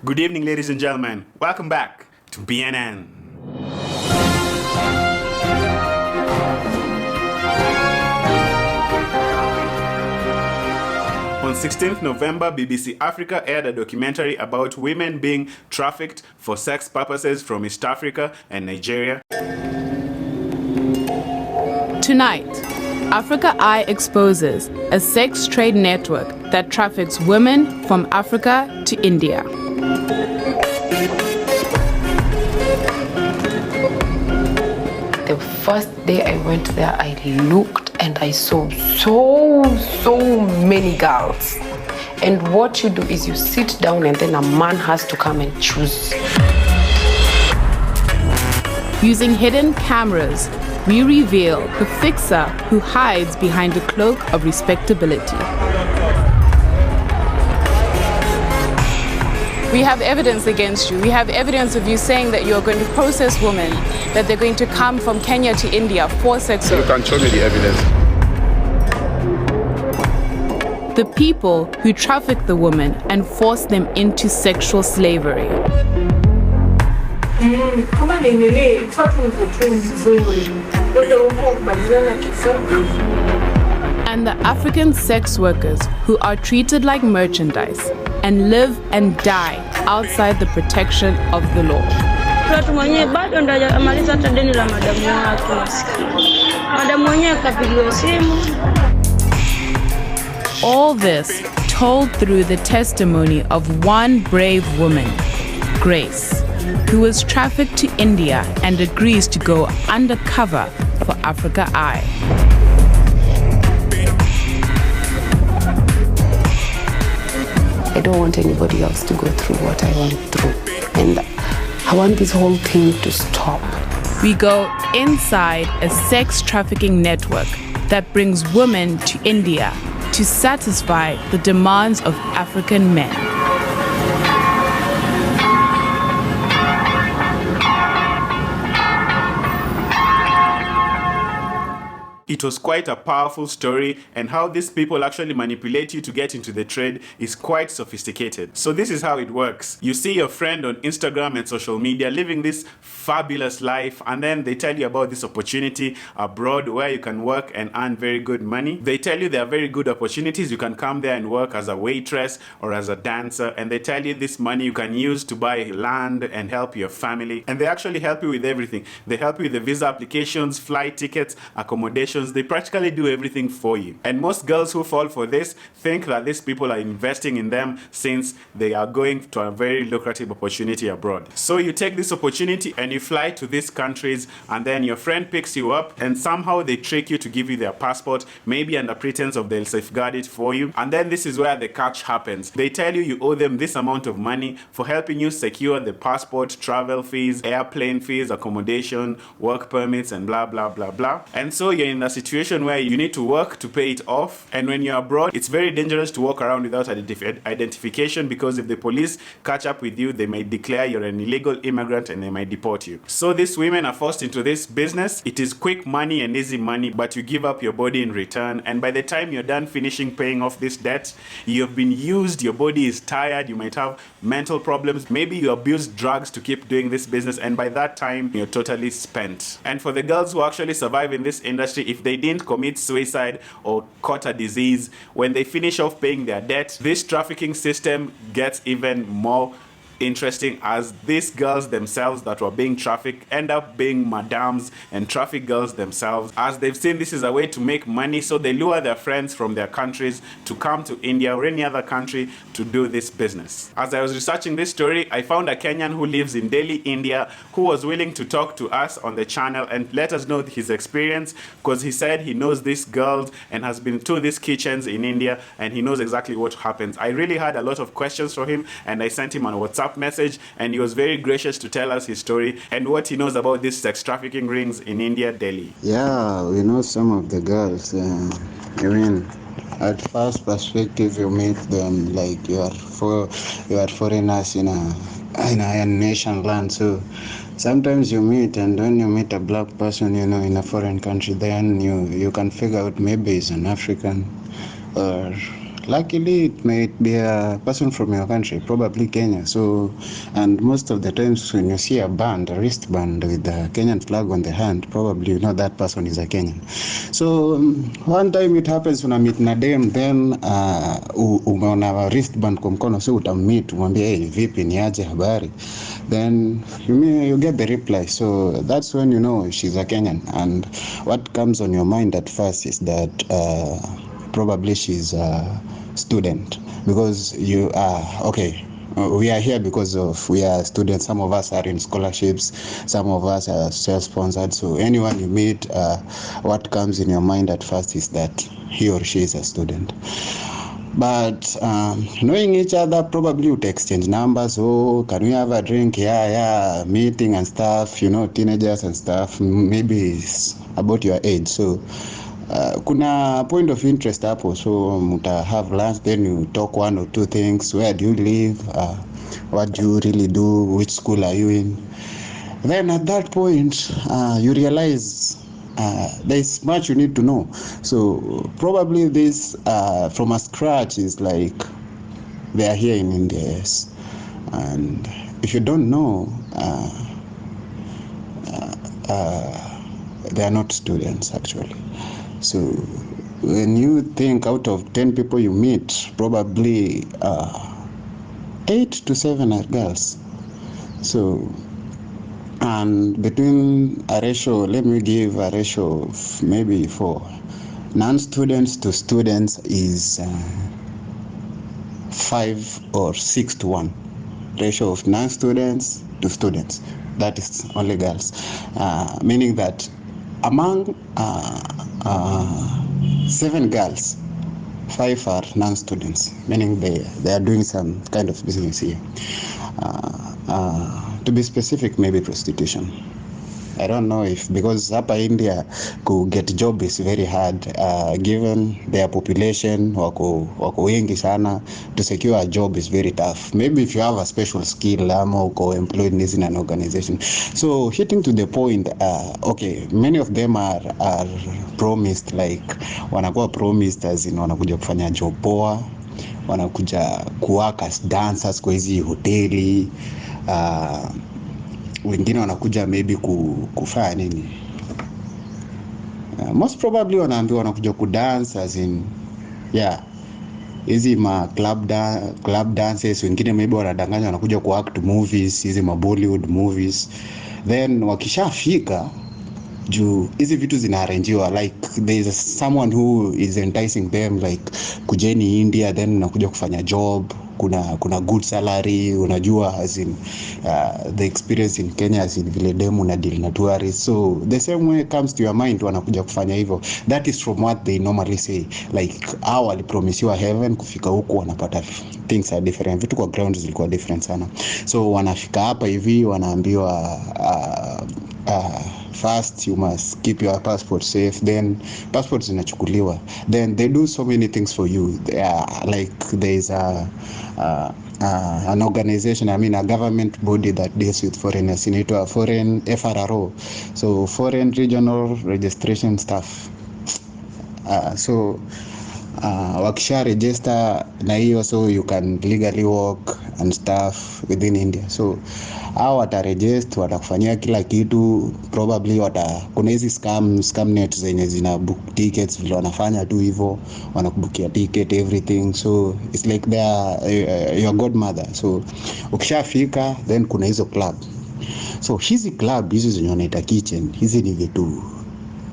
Good evening, ladies and gentlemen. Welcome back to BNN. On 16th November, BBC Africa aired a documentary about women being trafficked for sex purposes from East Africa and Nigeria. Tonight, Africa Eye exposes a sex trade network that traffics women from Africa to India. The first day I went there, I looked and I saw so many girls. And what you do is you sit down and then a man has to come and choose. Using hidden cameras, we reveal the fixer who hides behind a cloak of respectability. We have evidence against you. We have evidence of you saying that you're going to process women, that they're going to come from Kenya to India for sex. You can show me the evidence. The people who traffic the women and force them into sexual slavery. And the African sex workers who are treated like merchandise and live and die outside the protection of the law. All this told through the testimony of one brave woman, Grace, who was trafficked to India and agrees to go undercover for Africa Eye. I don't want anybody else to go through what I went through. And I want this whole thing to stop. We go inside a sex trafficking network that brings women to India to satisfy the demands of African men. It was quite a powerful story, and how these people actually manipulate you to get into the trade is quite sophisticated. So this is how it works. You see your friend on Instagram and social media living this fabulous life, and then they tell you about this opportunity abroad where you can work and earn very good money. They tell you there are very good opportunities. You can come there and work as a waitress or as a dancer, and they tell you this money you can use to buy land and help your family. And they actually help you with everything. They help you with the visa applications, flight tickets, accommodations. They practically do everything for you. And most girls who fall for this think that these people are investing in them since they are going to a very lucrative opportunity abroad. So you take this opportunity and you fly to these countries, and then your friend picks you up and somehow they trick you to give you their passport, maybe under pretense of they'll safeguard it for you. And then this is where the catch happens. They tell you you owe them this amount of money for helping you secure the passport, travel fees, airplane fees, accommodation, work permits, and blah blah blah blah. And so you're in a situation where you need to work to pay it off, and when you're abroad it's very dangerous to walk around without identification, because if the police catch up with you, they might declare you're an illegal immigrant and they might deport you. So these women are forced into this business. It is quick money and easy money, but you give up your body in return, and by the time you're done finishing paying off this debt, you've been used, your body is tired, you might have mental problems, maybe you abuse drugs to keep doing this business, and by that time you're totally spent. And for the girls who actually survive in this industry, if they didn't commit suicide or caught a disease, when they finish off paying their debt, this trafficking system gets even more interesting, as these girls themselves that were being trafficked end up being madams and traffic girls themselves, as they've seen this is a way to make money. So they lure their friends from their countries to come to India or any other country to do this business. As I was researching this story, I found a Kenyan who lives in Delhi, India, who was willing to talk to us on the channel and let us know his experience, because he said he knows these girls and has been to these kitchens in India and he knows exactly what happens. I really had a lot of questions for him and I sent him a WhatsApp message, and he was very gracious to tell us his story and what he knows about these sex trafficking rings in India, Delhi. Yeah, we know some of the girls. I mean, at first perspective, you meet them like you are foreigners in a nation land. So sometimes you meet, and when you meet a black person, in a foreign country, then you can figure out maybe he's an African or luckily it might be a person from your country, probably Kenya. So, and most of the times when you see a wristband with the Kenyan flag on the hand, probably you know that person is a Kenyan. So one time it happens when I meet Nadem, then umeona wristband kwa mkono, so utammeet umwambia hey, vipi ni aje habari, then you get the reply. So that's when you know she's a Kenyan. And what comes on your mind at first is that probably she's a student, because you are okay. We are here because we are students. Some of us are in scholarships, some of us are self-sponsored. So anyone you meet, what comes in your mind at first is that he or she is a student. But knowing each other, probably you exchange numbers. Oh, can we have a drink? Yeah, meeting and stuff, you know, teenagers and stuff. Maybe it's about your age. So kuna point of interest hapo, so muta have lunch, then you talk one or two things. Where do you live? What do you really do? Which school are you in? Then at that point, you realize there's much you need to know. So probably this from a scratch is like they are here in India, yes. And if you don't know, they are not students actually. So when you think out of 10 people you meet, probably 8 to 7 are girls. So, and between a ratio, let me give a ratio of maybe for non-students to students is 5 or 6 to 1. Ratio of non-students to students, that is only girls. Meaning that among 7 girls, 5 are non-students, meaning they are doing some kind of business here. To be specific, maybe prostitution. I don't know if, because hapa India to get job is very hard, given their population wako wengi sana. To secure a job is very tough. Maybe if you have a special skill ama uko employed in an organization. So hitting to the point, okay, many of them are promised, like wanakuwa promised as in wanakuja kufanya job poa, wanakuja kuwork as dancers kwa hizi hoteli, wengine wanakuja maybe kufanya nini, most probably wanaambiwa wanakuja kudance as in hizi ma club dances. Wengine maybe wanadanganya wanakuja kuact movies, hizi ma Bollywood movies. Then wakishafika juu hizi vitu zinaarrangiwa, like there is someone who is enticing them, like kujeni India, then unakuja kufanya job, kuna good salary, unajua as in the experience in Kenya as in vile demu na deal na tourists. So the same way comes to your mind wanakuja kufanya hivyo. That is from what they normally say, like wali promisiwa heaven, kufika huko wanapata things are different. Vitu kwa ground zilikuwa different sana. So wanafika hapa hivi wanaambiwa first you must keep your passport safe, then passports zinachukuliwa, then they do so many things for you. Like there is an organization, a government body that deals with foreigners, inaitwa foreign FRRO, so foreign regional registration staff. So wakisha register na hiyo, so you can legally work and stuff within India. So hao wataregister, watakufanyia kila kitu. Probably kuna hizi scam net zenye zina book tickets, vile wanafanya tu hivyo, wanakubukia ticket everything. So it's like they are your godmother. So ukishafika, then kuna hizo club. So hizi club hizi zenye wanaita kitchen, hizi ni vitu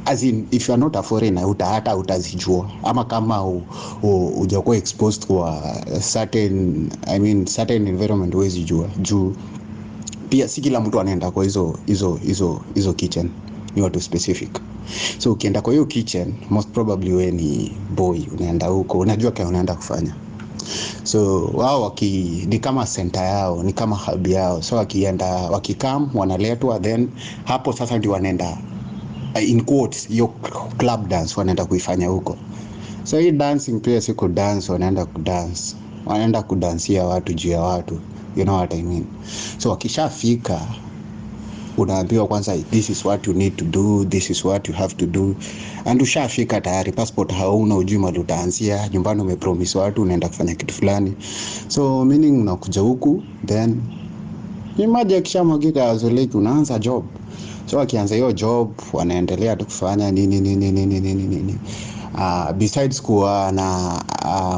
as in if you are not a foreigner utazijua, ama kama hujakuwa exposed kwa certain environment huwezi jua. Juu pia si kila mtu anaenda kwa hizo kitchen, ni watu specific. So ukienda kwa hiyo kitchen, most probably we ni boy, unaenda huko, unajua kile unaenda kufanya. So wao ni kama center yao, ni kama hub yao. So wakikam wanaletwa, then hapo sasa ndio wanaenda in quotes your club dance, wanaenda kuifanya huko. So hii dancing pia siko dance, wanaenda kudansia watu juu ya watu, you know what I mean. So wakishafika unaambiwa kwanza this is what you need to do, this is what you have to do, and ushafika tayari, passport hauna, ujui mahali utaanzia, nyumbani umepromise watu unaenda kufanya kitu fulani. So meaning unakuja huku, then maji yakishamwagika azoleki, unaanza job. So akianza hiyo job wanaendelea tu kufanya nini. Besides kuwa na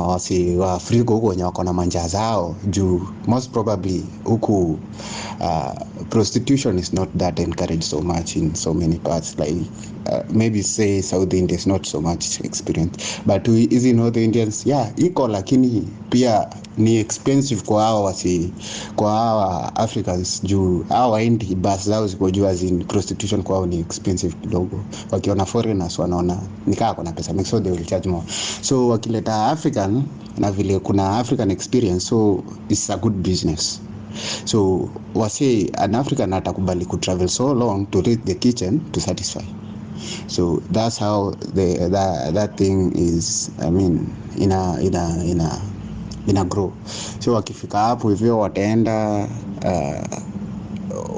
wasi wa Afrika huko wenye wako na manja zao juu, most probably huku prostitution is not that encouraged so much in so many parts, like maybe say South India is not so much experience, but hizi North Indians iko, lakini pia ni expensive kwa hawa Africans juu hawa Hindi bus zao ziko juu, as in prostitution kwao ni expensive kidogo. Wakiona foreigners wanaona nikaa kuna pesa mingi, so they will charge more. So wakileta African na vile kuna African experience, so it's a good business. So wase an African atakubali ku travel so long to reach the kitchen to satisfy. So that's how that thing is, I mean, ina grow. So wakifika hapo hivyo wataenda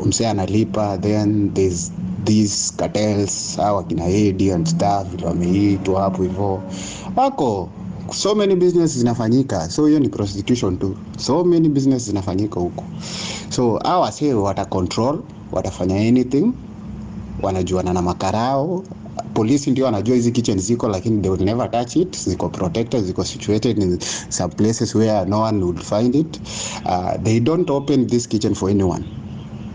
msee analipa, then there's these cartels hawa kina AD and stuff vile wameitwa hapo hivyo wako. So many business zinafanyika, so hiyo ni prostitution tu. So many business zinafanyika huko. So hawa say wata control, watafanya anything, wanajuana na makarao. Police ndio wanajua hizi kitchen ziko, lakini they will never touch it. Ziko protected, ziko situated in some places where no one would find it. They don't open this kitchen for anyone.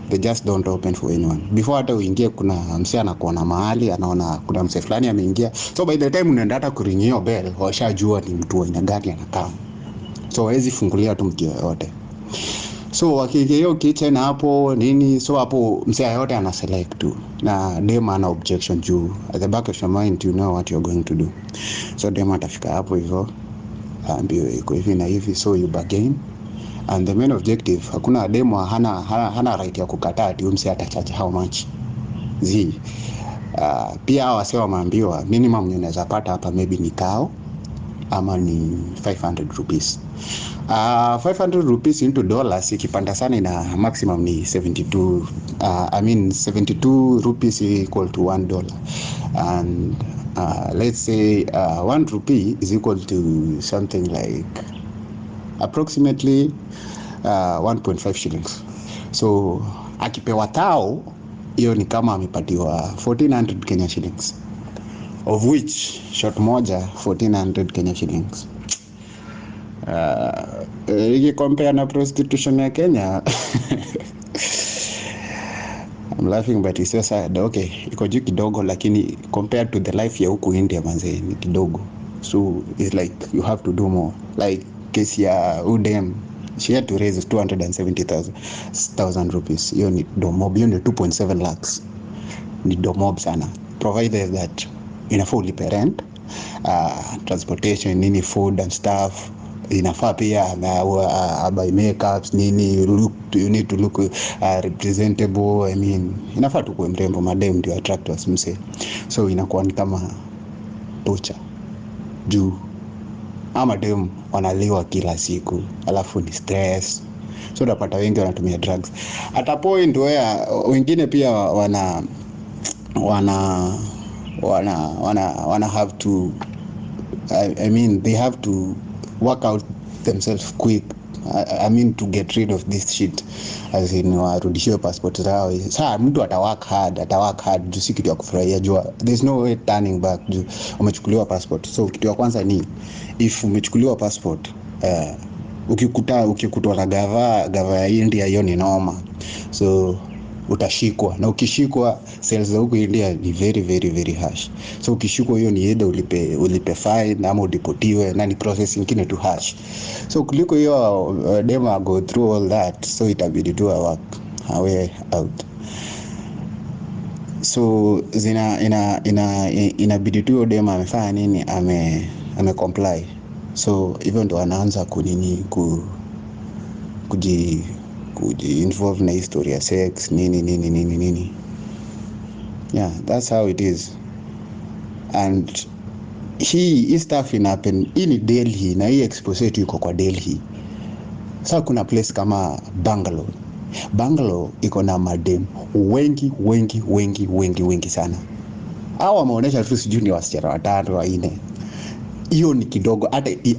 They just don't open for anyone. Before hata uingie, kuna msee anakuona mahali, anaona kuna msee fulani ameingia. So by the time unaenda hata kuringio bell, washajua ni mtu wa aina gani anakaa. So hawezi fungulia tu mtu yote. So wakiingia hiyo kitchen hapo nini, so hapo msee yote ana select tu. Na dem ana objection juu. At the back of your mind you know what you're going to do. So dem atafika hapo hivyo, ambiwe iko hivi na hivi, so you bargain. And the main objective, hakuna demo hana right ya kukataa ati msee atachacha how much. Pia wase wameambiwa minimum unaweza pata hapa maybe ni kao ama ni 500 rupees. 500 rupees into dollars ikipanda sana ina maximum ni 72 72 rupees equal to $1. And let's say 1 rupee is equal to something like approximately 1.5 shillings. So akipewa tao, hiyo ni kama amepatiwa 1400 Kenya shillings, of which shot moja 1400 Kenya shillings. Iki compare na prostitution ya Kenya I'm laughing but it's so sad. Okay, iko juu kidogo, lakini compared to the life ya huku India manze ni kidogo. So it's like you have to do more. Like kesi ya udem, she had to raise 270,000 rupees. Hiyo ni domob, hiyo ni 2.7 lakhs. Ni domob sana. Provided that inafaa ulipe rent, transportation, nini, food and stuff. Inafaa pia buy makeups, nini, you need to look representable. I mean, inafaa tu kuwe mrembo, madem ndio attractors mse. So inakuwa ni kama torture. Juu ama dem wanaliwa kila siku, alafu ni stress. So unapata wengi wanatumia drugs. At a point where wengine pia wana have to, I mean they have to work out themselves quick. I mean to get rid of this shit, as in warudishwe passport zao. Sasa mtu atawork hard juu si kitu ya kufurahia, jua there's no way turning back juu umechukuliwa passport. So kitu ya kwanza ni if umechukuliwa passport, ukikutwa na gava ya India, hiyo ni noma. So utashikwa, na ukishikwa cells za huko India ni very very very harsh. So ukishikwa hiyo ni either ulipe fine ama udeportiwe, na ni process nyingine tu harsh. So kuliko hiyo dema go through all that, so itabidi tu work a way out. So inabidi tu dema amefanya nini, ame comply. So hivyo ndo anaanza kuji involve na history ya sex nini. Yeah, that's how it is. And hii stuff happen in Delhi, na hii expose tu iko kwa Delhi. Sasa kuna place kama Bangalore. Bangalore iko na madem wengi sana. Hao wameonyesha tu sijui ni wasichana 3 4. Hiyo ni kidogo,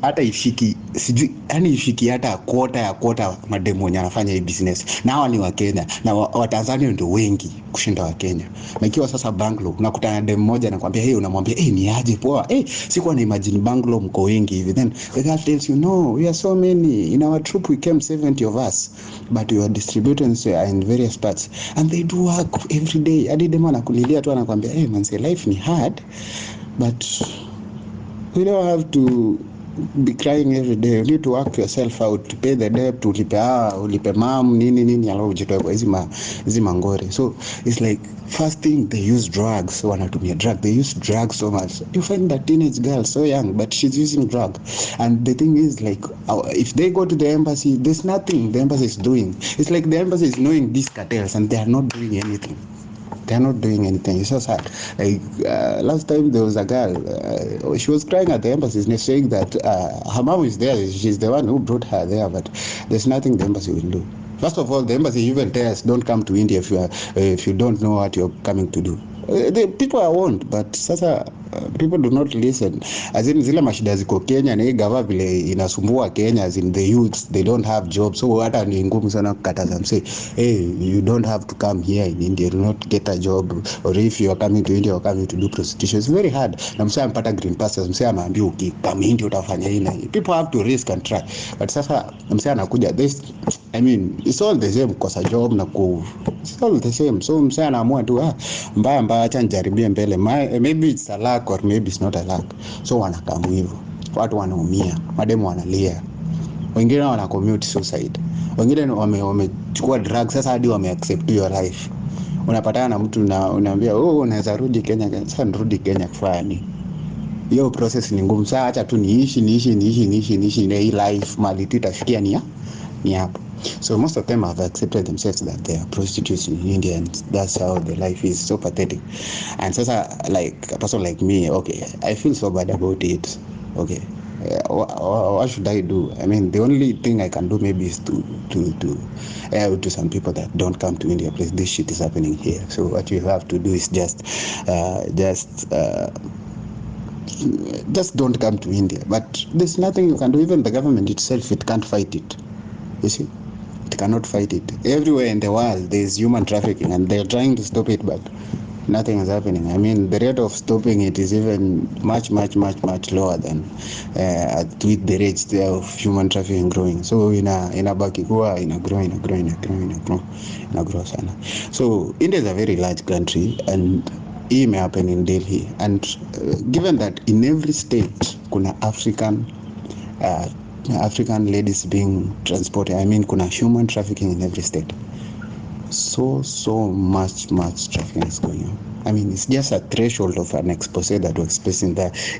hata ifiki sijui, yani ifiki hata quarter mademu wenye anafanya hii business, na hawa ni wa Kenya, na wa Tanzania ndio wengi kushinda wa Kenya. Na ikiwa sasa Bangalore unakutana na demu mmoja anakuambia unamwambia ni aje poa, sikuwa na imagine Bangalore mko wengi hivi, then the guy tells you no, we are so many in our troop, we came 70 of us, but your distributors are in various parts and they do work every day. Hadi demu anakulilia tu anakuambia man, say life ni hard, but we don't have to be crying every day. You need to work yourself out to pay the debt, ulipe mam nini alafu ujitoe kwa hizi mangore. So it's like, first thing, they use drugs. Wanatumia drug, they use drugs so much. You find that teenage girl so young, but she's using drug. And the thing is, like, if they go to the embassy, there's nothing the embassy is doing. It's like the embassy is knowing these cartels and they are not doing anything. They're not doing anything. It's so sad. Like last time there was a girl, she was crying at the embassy, saying that her mom is there. She's the one who brought her there, but there's nothing the embassy will do. First of all, the embassy even tells, don't come to India if you don't know what you're coming to do. The people are warned, but sasa people do not listen. As in zile mashida ziko Kenya na hii gava vile inasumbua Kenya, as in the youths, they don't have jobs. So hata ni ngumu sana kukataza mse, you don't have to come here in India, do not get a job, or if you are coming to India, you're coming to do prostitution. It's very hard. Na mse ampata green passes, mse ameambia ukikama India utafanya hii na hii. People have to risk and try. But sasa mse anakuja, it's all the same, kosa job na it's all the same. So mse anaamua tu mbaya acha nijaribie mbele. Maybe it's a luck or maybe it's not a luck. So wanakamu hivyo. Watu wanaumia, mademu wanalia. Wengine wana commute suicide. Wengine wamechukua drugs, sasa hadi wameaccept your life. Unapatana na mtu na unaambia unaweza rudi Kenya. Sasa nirudi Kenya kufanya nini? Hiyo process ni ngumu. Sasa acha tu niishi na hii life mali tutafikia ni hapo. So most of them have accepted themselves that they are prostitutes in India, and that's how the life is. So pathetic. And sasa, like a person like me, okay, I feel so bad about it. Okay, what should I do? I mean, the only thing I can do maybe is to some people that don't come to India, please, this shit is happening here. So what you have to do is just don't come to India. But there's nothing you can do. Even the government itself, it can't fight it. You see, it cannot fight it. Everywhere in the world there's human trafficking and they're trying to stop it, but nothing is happening. I mean, the rate of stopping it is even much lower than with the rates there of human trafficking growing. So inabaki kuwa inagrow sana. So India is a very large country, and it may happen in Delhi, and given that in every state kuna African ladies being transported, I mean kuna human trafficking in every state. So much trafficking is going on. I mean, it's just a threshold of an expose that was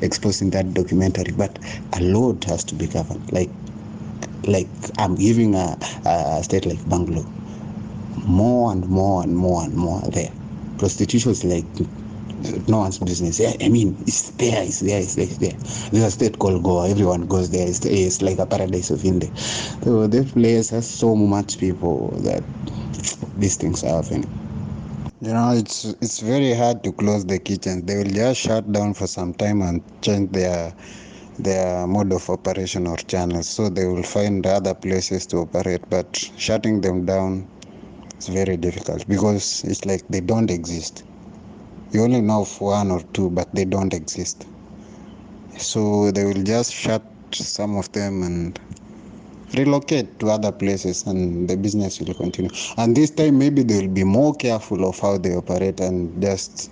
exposing that documentary, but a lot has to be covered. Like I'm giving a state like Bangalore, more and more there. Prostitution is like no one's business. I mean, it's there. There's a state called Goa. Everyone goes there. It's like a paradise of India. So this place has so much people that these things are happening. You know, it's very hard to close the kitchen. They will just shut down for some time and change their mode of operation or channels. So they will find other places to operate. But shutting them down is very difficult because it's like they don't exist. You only know of one or two, but they don't exist. So they will just shut some of them and relocate to other places, and the business will continue. And this time maybe they will be more careful of how they operate and just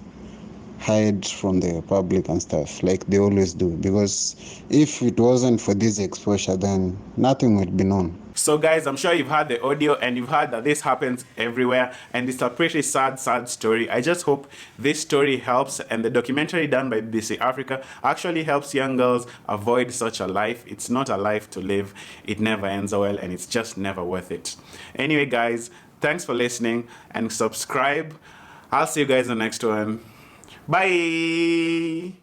hide from the public and stuff like they always do, because if it wasn't for this exposure, then nothing would be known. So guys, I'm sure you've heard the audio and you've heard that this happens everywhere, and it's a pretty sad story. I just hope this story helps, and the documentary done by BBC Africa actually helps young girls avoid such a life. It's not a life to live. It never ends well, and it's just never worth it. Anyway guys, thanks for listening, and subscribe. I'll see you guys in the next one. Bye.